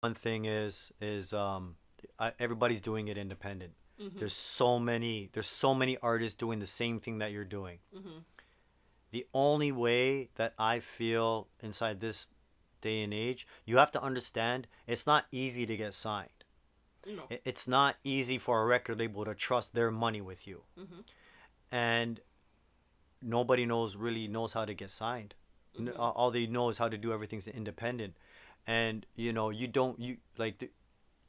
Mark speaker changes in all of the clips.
Speaker 1: one thing everybody's doing it independent.
Speaker 2: Mhm.
Speaker 1: There's so many artists doing the same thing that you're doing.
Speaker 2: Mhm.
Speaker 1: The only way that I feel inside this day and age, you have to understand it's not easy to get signed.
Speaker 2: No.
Speaker 1: It's not easy for a record label to trust their money with you.
Speaker 2: Mhm.
Speaker 1: And nobody really knows how to get signed.
Speaker 2: Mhm.
Speaker 1: All they know is how to do everything's independent. And you don't you like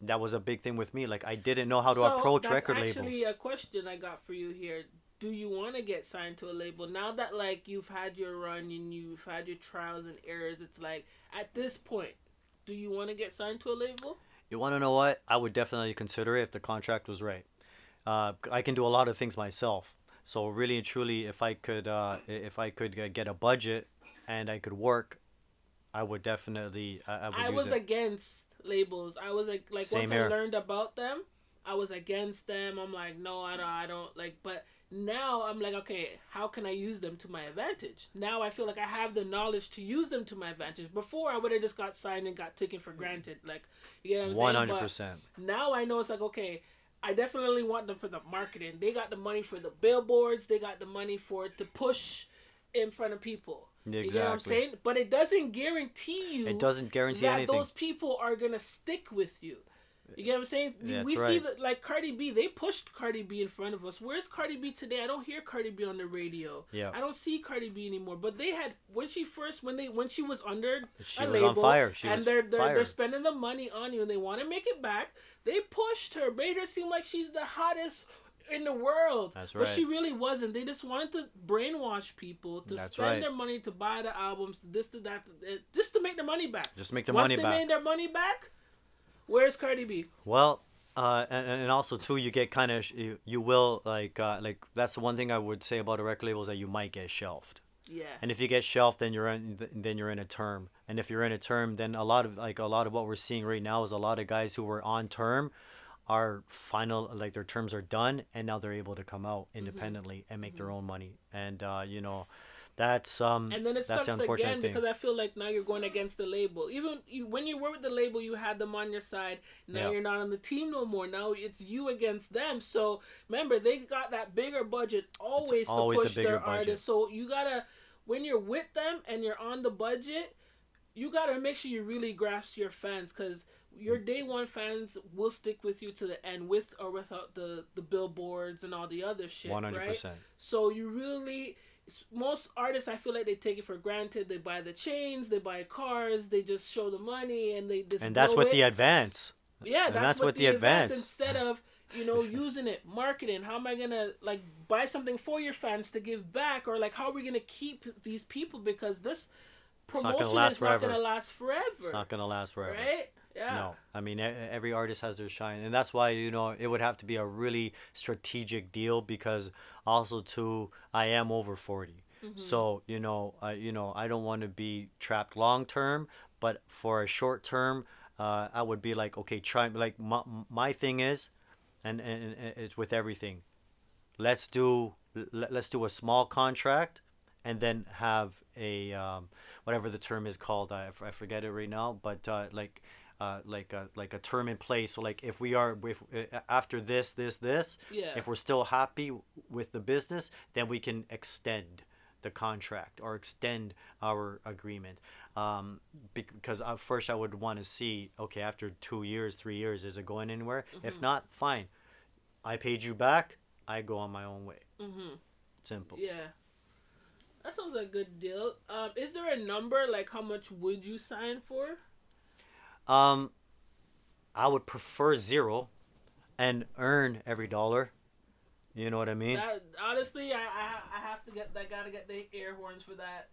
Speaker 1: that was a big thing with me. Like I didn't know how to
Speaker 2: So
Speaker 1: approach
Speaker 2: that's
Speaker 1: record labels.
Speaker 2: actually a question I got for you here. Do you want to get signed to a label now that like you've had your run and you've had your trials and errors? It's like at this point, do you want to get signed to a label?
Speaker 1: You want to know what? I would definitely consider it if the contract was right. I can do a lot of things myself. So really and truly, if I could get a budget and I could work, I would definitely I would
Speaker 2: I
Speaker 1: use
Speaker 2: was
Speaker 1: it.
Speaker 2: against labels. I was like once
Speaker 1: Same
Speaker 2: I
Speaker 1: here.
Speaker 2: learned about them, I was against them. I'm like, no, I don't like. But now I'm like, okay, how can I use them to my advantage? Now I feel like I have the knowledge to use them to my advantage. Before I would have just got signed and got taken for granted. Like, you get what I'm
Speaker 1: One
Speaker 2: saying?
Speaker 1: hundred
Speaker 2: But
Speaker 1: percent.
Speaker 2: now I know it's like, okay, I definitely want them for the marketing. They got the money for the billboards. They got the money for it to push in front of people. You get what I'm
Speaker 1: Exactly.
Speaker 2: saying? But it doesn't guarantee
Speaker 1: It
Speaker 2: you
Speaker 1: doesn't guarantee
Speaker 2: that
Speaker 1: anything.
Speaker 2: those people are gonna stick with you. You get what I'm saying? We
Speaker 1: That's
Speaker 2: see
Speaker 1: right.
Speaker 2: that like Cardi B, they pushed Cardi B in front of us. Where's Cardi B today? I don't hear Cardi B on the radio.
Speaker 1: Yeah.
Speaker 2: I don't see Cardi B anymore. But they had when she was under
Speaker 1: She
Speaker 2: a
Speaker 1: was on
Speaker 2: label
Speaker 1: fire. She
Speaker 2: and
Speaker 1: was
Speaker 2: they're
Speaker 1: fire.
Speaker 2: spending the money on you and they want to make it back. They pushed her, made her seem like she's the hottest in the world,
Speaker 1: That's
Speaker 2: but
Speaker 1: right.
Speaker 2: she really wasn't. They just wanted to brainwash people to
Speaker 1: That's
Speaker 2: spend
Speaker 1: right.
Speaker 2: their money to buy the albums, this to that, just to make their money back.
Speaker 1: Just make the
Speaker 2: Once
Speaker 1: money
Speaker 2: they made
Speaker 1: back.
Speaker 2: their money back, where's Cardi B?
Speaker 1: Well, and also too, you get kind of you will like that's the one thing I would say about a record label is that you might get shelved.
Speaker 2: Yeah.
Speaker 1: And if you get shelved, then you're in a term. And if you're in a term, then a lot of what we're seeing right now is a lot of guys who were on term are final like their terms are done and now they're able to come out
Speaker 2: Mhm.
Speaker 1: independently and make their
Speaker 2: Mhm.
Speaker 1: own money. And that's um
Speaker 2: And then it
Speaker 1: that's the
Speaker 2: sucks
Speaker 1: unfortunate
Speaker 2: again
Speaker 1: thing.
Speaker 2: because I feel like now you're going against the label. Even you, when you were with the label, you had them on your side. Now
Speaker 1: Yeah.
Speaker 2: you're not on the team no more. Now it's you against them. So remember, they got that bigger budget
Speaker 1: It's
Speaker 2: always to
Speaker 1: always the
Speaker 2: push
Speaker 1: bigger
Speaker 2: their
Speaker 1: budget.
Speaker 2: artists. So you gotta, when you're with them and you're on the budget, you gotta make sure you really grasp your fans because your day one fans will stick with you to the end with or without the billboards and all the other shit, right?
Speaker 1: 100%.
Speaker 2: So you really, most artists I feel like they take it for granted. They buy the chains, they buy cars, they just show the money and they just
Speaker 1: And that's
Speaker 2: blow
Speaker 1: with the
Speaker 2: it.
Speaker 1: advance.
Speaker 2: Yeah,
Speaker 1: And
Speaker 2: that's
Speaker 1: that's
Speaker 2: what
Speaker 1: with the
Speaker 2: the advance
Speaker 1: advance.
Speaker 2: instead of using it marketing. How am I gonna like buy something for your fans to give back, or like how are we gonna keep these people because this
Speaker 1: It's not gonna
Speaker 2: promotion
Speaker 1: last
Speaker 2: is not gonna
Speaker 1: forever.
Speaker 2: last
Speaker 1: It's
Speaker 2: forever,
Speaker 1: not gonna last forever.
Speaker 2: right? Yeah.
Speaker 1: No, I mean every artist has their shine, and that's why it would have to be a really strategic deal because also too I am over 40,
Speaker 2: Mhm.
Speaker 1: so I don't want to be trapped long term, but for a short term, I would be like okay, try like my thing is, and it's with everything. Let's do a small contract, and then have a whatever the term is called. I forget it right now, but like a term in place. So like if after this,
Speaker 2: Yeah.
Speaker 1: if we're still happy with the business, then we can extend the contract or extend our agreement. Because first I would want to see okay after 2 years, 3 years, is it going anywhere? If
Speaker 2: Mhm.
Speaker 1: not, fine. I paid you back. I go on my own way.
Speaker 2: Mhm.
Speaker 1: Simple.
Speaker 2: Yeah. That sounds like a good deal. Is there a number like how much would you sign for?
Speaker 1: Um, I would prefer zero and earn every dollar. You know what I mean?
Speaker 2: That honestly, I have to get that. Gotta get the air horns for that.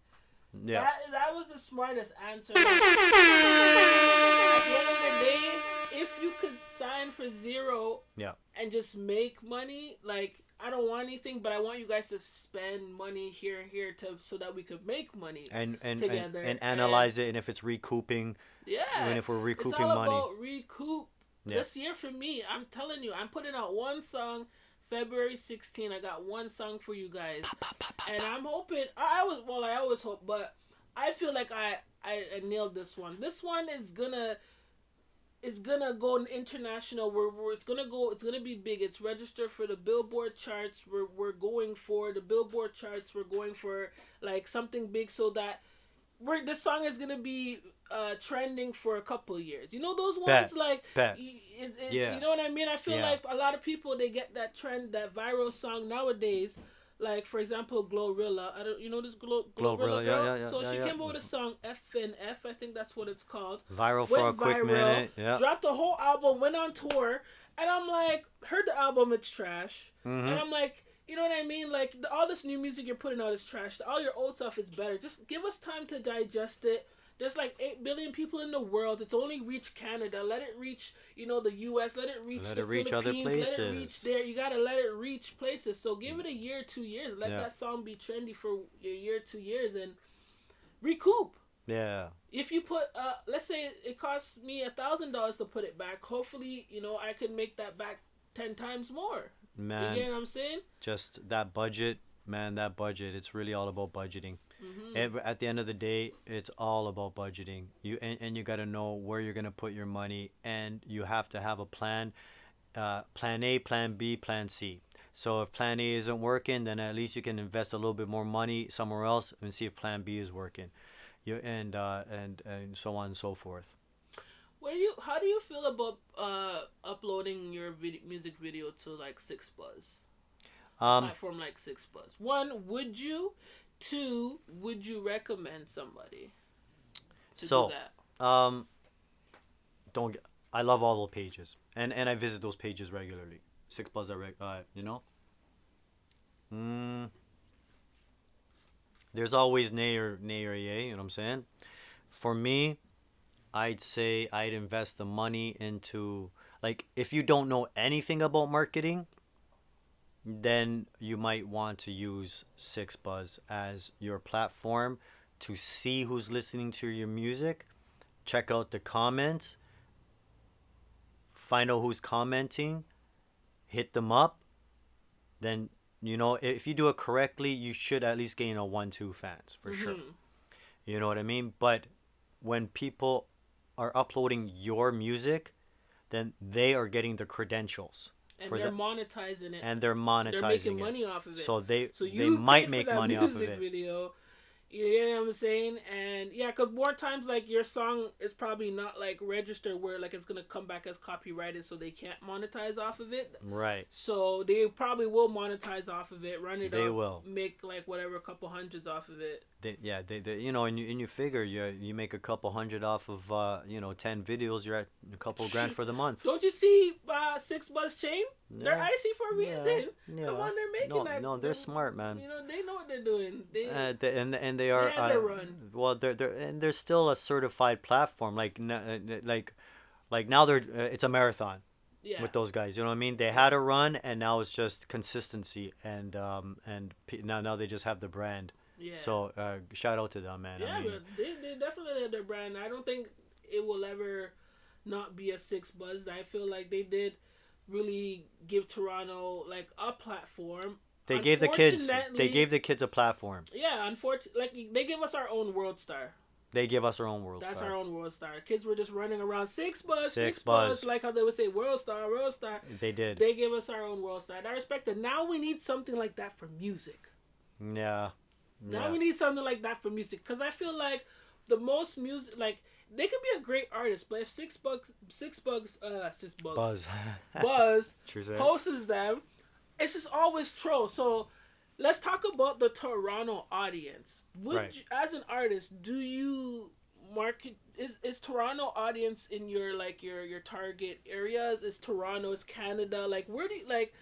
Speaker 1: Yeah.
Speaker 2: That was the smartest answer. Like, at the end of the day, if you could sign for zero
Speaker 1: Yeah.
Speaker 2: and just make money, like I don't want anything, but I want you guys to spend money here and here to so that we could make money
Speaker 1: And
Speaker 2: together. And
Speaker 1: analyze it, and if it's recouping, even
Speaker 2: yeah,
Speaker 1: if we're
Speaker 2: it's
Speaker 1: recouping
Speaker 2: all
Speaker 1: money.
Speaker 2: about recoup.
Speaker 1: Yeah.
Speaker 2: This year for me, I'm telling you, I'm putting out one song. February 16, I got one song for you guys, and I'm hoping. I always hope, but I feel like I nailed this one. This one is gonna it's gonna go international. It's gonna go. It's gonna be big. It's registered for the Billboard charts. We're going for the Billboard charts. We're going for like something big so that this song is gonna be trending for a couple years. You know those ones
Speaker 1: Bet,
Speaker 2: like
Speaker 1: bet.
Speaker 2: it's you
Speaker 1: Yeah,
Speaker 2: know what I mean. I feel
Speaker 1: yeah.
Speaker 2: like a lot of people they get that trend, that viral song nowadays. Like for example, Glorilla. I don't you know this Glorilla
Speaker 1: Glorilla. Yeah,
Speaker 2: girl.
Speaker 1: yeah, yeah,
Speaker 2: So
Speaker 1: yeah,
Speaker 2: she
Speaker 1: yeah.
Speaker 2: came up with a song F and F. I think that's what it's called.
Speaker 1: Viral for a
Speaker 2: Went
Speaker 1: quick
Speaker 2: viral,
Speaker 1: minute. Yeah.
Speaker 2: dropped a whole album, went on tour, and I'm like, heard the album, it's trash, and
Speaker 1: Mm-hmm.
Speaker 2: I'm like, you know what I mean? Like all this new music you're putting out is trash. All your old stuff is better. Just give us time to digest it. There's like 8 billion people in the world. It's only reached Canada. Let it reach, the U.S. Let it reach
Speaker 1: Let
Speaker 2: the
Speaker 1: it reach other
Speaker 2: Philippines. Let it reach
Speaker 1: places.
Speaker 2: there. You gotta let it reach places. So give it a year, 2 years. Let
Speaker 1: Yeah,
Speaker 2: that song be trendy for a year, 2 years, and recoup.
Speaker 1: yeah,
Speaker 2: If you put, let's say it costs me $1,000 to put it back. Hopefully, I can make that back 10 times more. You
Speaker 1: man.
Speaker 2: get what I'm saying?
Speaker 1: Just that budget, man. That budget. It's really all about budgeting.
Speaker 2: Mm-hmm.
Speaker 1: At the end of the day, it's all about budgeting. And you got to know where you're gonna put your money, and you have to have a plan. Plan A, Plan B, Plan C. So if Plan A isn't working, then at least you can invest a little bit more money somewhere else and see if Plan B is working. And so on and so forth.
Speaker 2: How do you feel about uploading your music video to like Six Buzz, a
Speaker 1: Um,
Speaker 2: platform like Six Buzz? One, would you? Two, would you recommend somebody to do
Speaker 1: so
Speaker 2: that?
Speaker 1: um, don't get, I love all the pages, and I visit those pages regularly. Six plus mm, there's always nay or yay. You know what I'm saying? For me, I'd say I'd invest the money into, like, if you don't know anything about marketing, then you might want to use Six Buzz as your platform to see who's listening to your music, check out the comments, find out who's commenting, hit them up. Then, if you do it correctly, you should at least gain a 1, 2 fans for sure.
Speaker 2: Mm-hmm.
Speaker 1: You know what I mean? But when people are uploading your music, then they are getting the credentials
Speaker 2: And
Speaker 1: for
Speaker 2: they're
Speaker 1: that,
Speaker 2: monetizing it.
Speaker 1: and they're
Speaker 2: They're making
Speaker 1: monetizing it.
Speaker 2: money off of it.
Speaker 1: So they
Speaker 2: So
Speaker 1: they
Speaker 2: you
Speaker 1: might
Speaker 2: paid for
Speaker 1: make
Speaker 2: that
Speaker 1: money off of
Speaker 2: music
Speaker 1: it.
Speaker 2: video. You know what I'm saying? And yeah, because more times like your song is probably not like registered where like it's gonna come back as copyrighted, so they can't monetize off of it.
Speaker 1: Right.
Speaker 2: So they probably will monetize off of it, run it
Speaker 1: They
Speaker 2: up,
Speaker 1: will.
Speaker 2: make like whatever, a couple hundreds off of it.
Speaker 1: Yeah, and you figure you make a couple hundred off of 10 videos, you're at a couple grand for the month.
Speaker 2: Don't you see Six Buzz Chain? They're
Speaker 1: Yeah,
Speaker 2: icy for a
Speaker 1: yeah,
Speaker 2: reason. Come
Speaker 1: yeah.
Speaker 2: on, they're making
Speaker 1: No,
Speaker 2: that.
Speaker 1: no, they're smart, man.
Speaker 2: They know what they're doing.
Speaker 1: And they
Speaker 2: They
Speaker 1: are,
Speaker 2: have their run.
Speaker 1: well, they're still a certified platform. Like now it's a marathon
Speaker 2: Yeah,
Speaker 1: with those guys. You know what I mean? They had a run, and now it's just consistency, now they just have the brand.
Speaker 2: yeah.
Speaker 1: So shout out to them, man. I
Speaker 2: Yeah,
Speaker 1: mean,
Speaker 2: but they definitely have their brand. I don't think it will ever not be a Six Buzz. I feel like they did really give Toronto like a platform.
Speaker 1: they gave the kids they
Speaker 2: Unfortunately,
Speaker 1: gave the kids a platform.
Speaker 2: yeah, unfortunately, like they give us our own world star.
Speaker 1: They give us our own world
Speaker 2: That's our
Speaker 1: star.
Speaker 2: own world star. Kids were just running around Six Buzz,
Speaker 1: Six
Speaker 2: Six Buzz,
Speaker 1: Buzz.
Speaker 2: like how they would say world star, world star.
Speaker 1: They did.
Speaker 2: They gave us our own world star. And I respect it. Now we need something like that for music.
Speaker 1: Yeah.
Speaker 2: Now
Speaker 1: Yeah.
Speaker 2: we need something like that for music because I feel like the most music, like they could be a great artist, but if Six Bucks,
Speaker 1: Buzz.
Speaker 2: Buzz
Speaker 1: True say.
Speaker 2: hosts them, it's just always troll. So let's talk about the Toronto audience.
Speaker 1: Right.
Speaker 2: As an artist, do you market? Is Toronto audience in your like your target areas? Is Toronto? Is Canada? Like where do you like?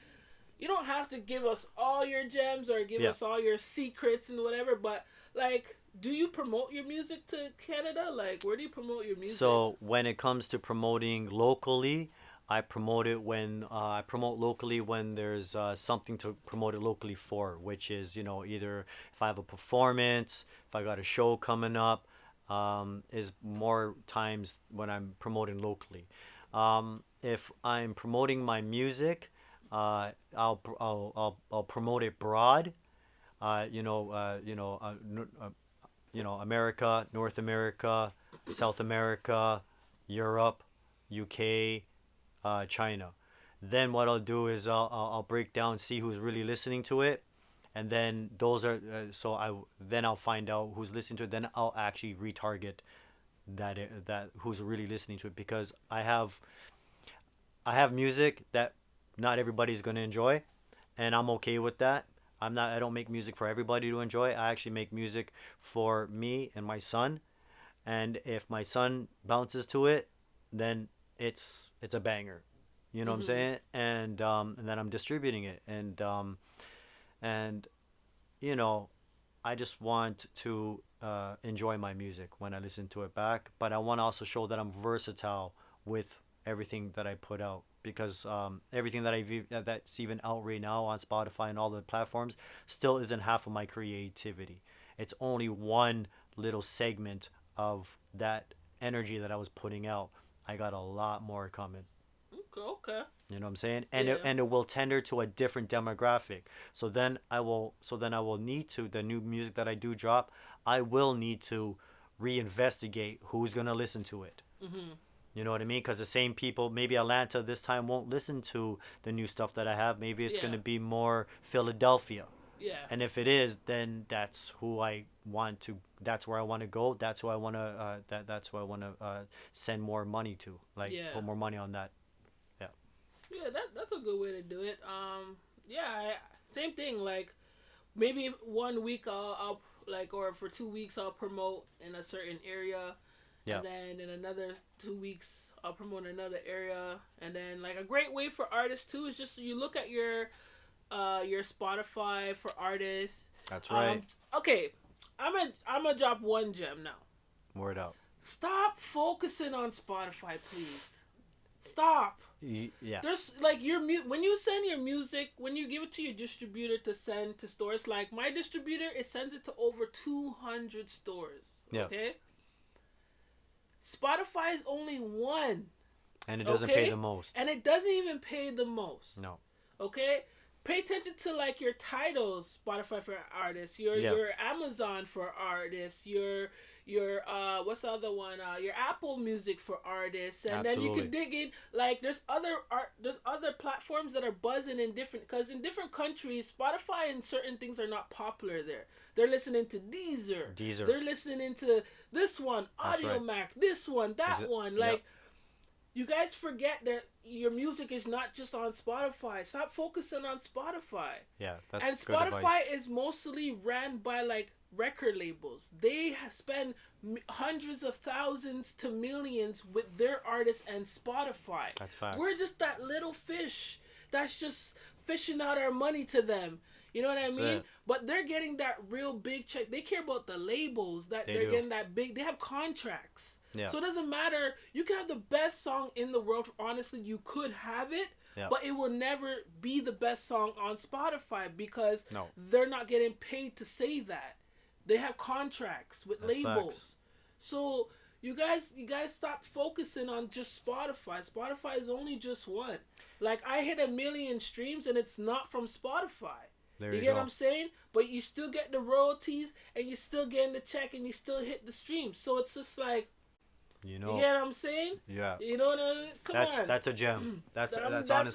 Speaker 2: You don't have to give us all your gems or give
Speaker 1: Yeah.
Speaker 2: us all your secrets and whatever, but like do you promote your music to Canada? Like where do you promote your music?
Speaker 1: So when it comes to promoting locally, I promote locally when there's something to promote it locally for, which is either if I have a performance, if I got a show coming up, is more times when I'm promoting locally. If I'm promoting my music, I'll promote it broad. Uh, you know, uh, you know, uh, n- uh, America, North America, South America, Europe. UK, China. Then what I'll do is I'll break down, see who's really listening to it, and then those are so I then I'll find out who's listening to it. Then I'll actually retarget that who's really listening to it, because I have music that not everybody's gonna enjoy, and I'm okay with that. I don't make music for everybody to enjoy. I actually make music for me and my son, and if my son bounces to it, then it's a banger. You know what I'm
Speaker 2: Mm-hmm.
Speaker 1: saying? And then I'm distributing it, and you know, I just want to enjoy my music when I listen to it back, but I want to also show that I'm versatile with everything that I put out, because everything that's even out right now on Spotify and all the platforms still isn't half of my creativity. It's only one little segment of that energy that I was putting out. I got a lot more coming.
Speaker 2: Okay. Okay.
Speaker 1: You know what I'm saying? And
Speaker 2: Yeah.
Speaker 1: it will tender to a different demographic. So then I will need to, the new music that I do drop, I will need to reinvestigate who's gonna listen to it.
Speaker 2: Mm-hmm.
Speaker 1: You know what I mean? Because the same people, maybe Atlanta this time won't listen to the new stuff that I have. Maybe it's
Speaker 2: Yeah.
Speaker 1: gonna be more Philadelphia.
Speaker 2: Yeah.
Speaker 1: And if it is, then that's who I want to. That's where I want to go. That's who I want to. That's who I want to send more money to. Like
Speaker 2: Yeah.
Speaker 1: put more money on that. Yeah.
Speaker 2: Yeah. That's a good way to do it. Yeah. Same thing. Like maybe one week I'll like, or for 2 weeks I'll promote in a certain area,
Speaker 1: Yeah.
Speaker 2: and then in another 2 weeks I'll promote another area, and then like a great way for artists too is just you look at your Spotify for artists.
Speaker 1: That's
Speaker 2: Um,
Speaker 1: right.
Speaker 2: okay, I'm gonna drop one gem now.
Speaker 1: Word up.
Speaker 2: Stop focusing on Spotify, please. Stop.
Speaker 1: Yeah.
Speaker 2: There's like when you send your music, when you give it to your distributor to send to stores, like my distributor, it sends it to over 200 stores.
Speaker 1: Yeah.
Speaker 2: Okay, Spotify is only one.
Speaker 1: And it doesn't pay the
Speaker 2: Okay,
Speaker 1: most.
Speaker 2: and it doesn't even pay the most.
Speaker 1: No.
Speaker 2: Okay, pay attention to like your titles, Spotify for artists,
Speaker 1: Yeah.
Speaker 2: your Amazon for artists, your what's the other one, your Apple Music for artists, and then you can
Speaker 1: Absolutely.
Speaker 2: dig in, like there's other platforms that are buzzing in different, because in different countries Spotify and certain things are not popular there. They're listening to Deezer,
Speaker 1: Deezer.
Speaker 2: they're listening to this one,
Speaker 1: That's
Speaker 2: Audio
Speaker 1: right.
Speaker 2: Mac, this one, that one,
Speaker 1: Yep.
Speaker 2: like you guys forget that your music is not just on Spotify. Stop focusing on Spotify.
Speaker 1: Yeah. That's
Speaker 2: And
Speaker 1: good
Speaker 2: Spotify
Speaker 1: advice.
Speaker 2: is mostly ran by like record labels. They spend hundreds of thousands to millions with their artists and Spotify.
Speaker 1: That's
Speaker 2: We're
Speaker 1: facts.
Speaker 2: just that little fish that's just fishing out our money to them. You know what I
Speaker 1: That's
Speaker 2: mean?
Speaker 1: it.
Speaker 2: But they're getting that real big check. They care about the labels, that
Speaker 1: They
Speaker 2: they're
Speaker 1: do.
Speaker 2: getting that big. They have contracts.
Speaker 1: Yeah.
Speaker 2: So it doesn't matter. You can have the best song in the world. Honestly, you could have it,
Speaker 1: Yeah.
Speaker 2: but it will never be the best song on Spotify because
Speaker 1: No.
Speaker 2: they're not getting paid to say that. They have contracts with
Speaker 1: That's
Speaker 2: labels.
Speaker 1: facts.
Speaker 2: So you guys stop focusing on just Spotify. Spotify is only just one. Like I hit 1 million streams and it's not from Spotify.
Speaker 1: There
Speaker 2: You
Speaker 1: you
Speaker 2: get what
Speaker 1: go.
Speaker 2: I'm saying? But you still get the royalties and you still getting the check and you still hit the streams. So it's just like,
Speaker 1: You
Speaker 2: you
Speaker 1: know.
Speaker 2: get what I'm saying?
Speaker 1: Yeah.
Speaker 2: You know what I mean? Come on.
Speaker 1: That's a gem. That's
Speaker 2: That's
Speaker 1: honestly